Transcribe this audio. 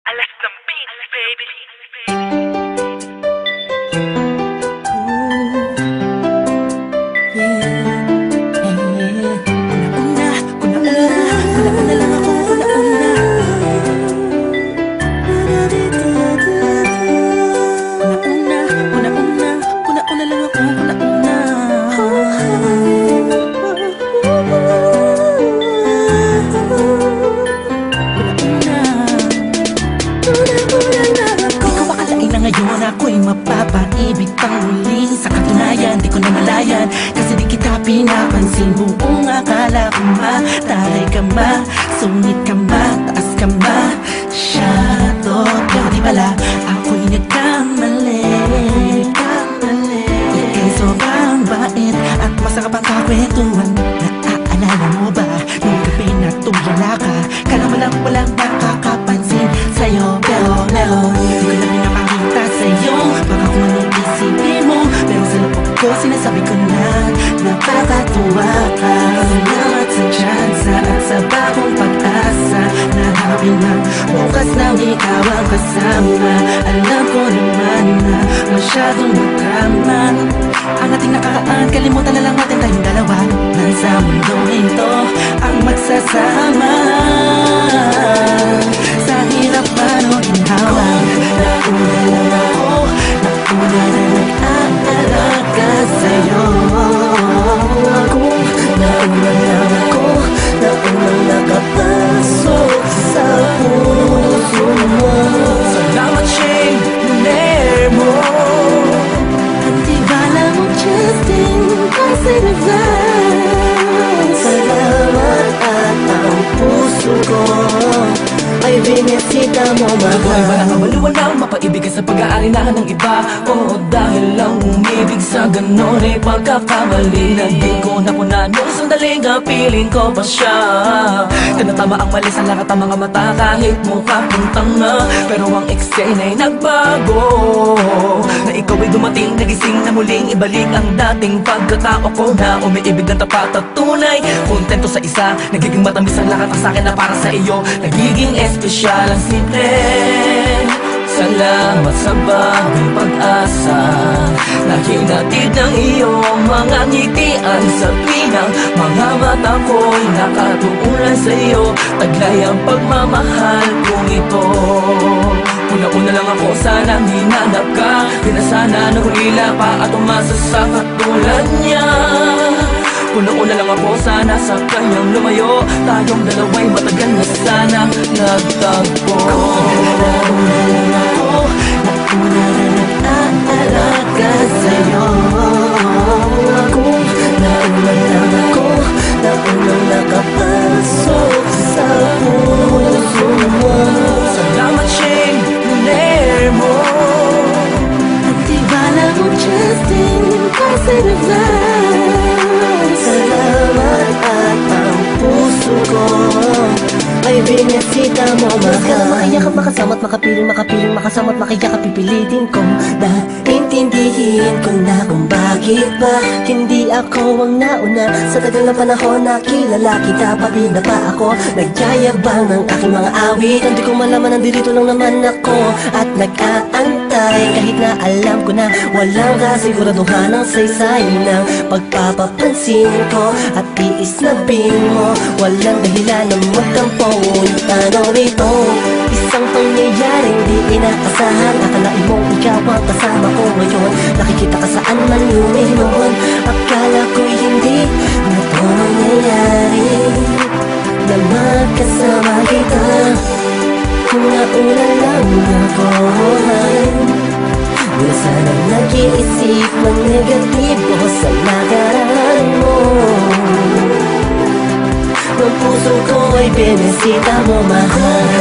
Alas ng beats, baby. Ngayon ako'y mapapaibig pang muli. Sa katunayan, di ko na malayan, kasi di kita pinapansin. Buong akala ko mataray ka ma, sungit ka ma, taas ka ma, shadow. Pero di pala, ako'y nagkamali. Ika'y sobrang bait at masarap ang kakwentuhan. Naaalala mo ba, nung gabi na tulala ka? Kala mo lang walang nakakapansin sa'yo, pero di ko na pinapakita sa'yo. Baka kung anong isipin mo, pero sa loob ko sinasabi ko na napakatuwa ka. Salamat sa tsansa at sa bagong pag-asa. Nahabing ng bukas na ikaw ang kasama. Alam ko naman na masyadong madrama ang ating nakaraan, kalimutan na lang natin tayong dalawa. Nasa mundong ito ang magsasama. Sa hirap man o ginhawa, nauna lang ako, nauna na nag-aalaga sa'yo. Nauna lang ako, naunang nakapasok sa puso mo. Salamat, Shane, luner mo. At di bala mo, Justin, kasi naglaan. Salamat at ang puso ko ay binisita mo, mahal. Buhay ba nakabaliwanag, mapaibig ka sa pag-aalinahan ng iba? O dahil lang umibig sa ganon ay pagkakamali. Naging ko na po na nung sandaling piling ko pa siya. Tinatama ang mali sa lahat ng mga mata, kahit mukha kong tanga. Pero ang eksena ay nagbago, na ikaw ay dumating, nagising na muling ibalik ang dating pagkatao ko. Na umiibig ng tapat at tunay, kontento sa isa, nagiging matamis ang lahat ng sakin na para sa iyo. Nagiging espesyal ang simple. Salamat sa bagong pag-asa na hinatid ng iyong mga ngitian. Sa pinang mga mata ko'y nakatuulan sa iyo, taglay ang pagmamahal kong ito. Una-una lang ako, sanang hinanap ka, di na sana nahulila pa at umasa sa katulad niya. Una-una lang ako, sana sa kanyang lumayo, tayong dalawa'y matagal na sana nagtagpo. Nauna lang ako, nauna na nag-aalaga sa'yo. Nauna lang ako, naunang nakapasok sa puso mo. Salamat, Shane, luner mo. At di bala mo, Justin, kasi naglaan. Salamat at ang puso ko ay binisita mo, mahal. Ka na makiyakap, makasama't makapiling, makasama't makiyakap, pipilitin ko na intindihin ko na kung bakit ba hindi ako ang nauna. Sa tagal na panahon na kilala kita, pati na pa ako nagyayabang ng aking mga awit. Hindi ko malaman, nandito lang naman ako at nag-aantay, kahit na alam ko na walang kasiguraduhan ng saysay ng pagpapapansin ko at tiis na bing mo. Walang dahilan na magtampo, ngunit ano rito, isang pangyayaring di inaasahan. Akalain mong ikaw ang kasama ko ngayon, nakikita ka saan man lumiyon. Akala ko'y hindi na to mangyayari, na magkasama kita. Kung nauna lang ako, di na sanang nag-iisip ng negatibo sa nakaraan mo. Ang puso ko ay binisita mo, mahal.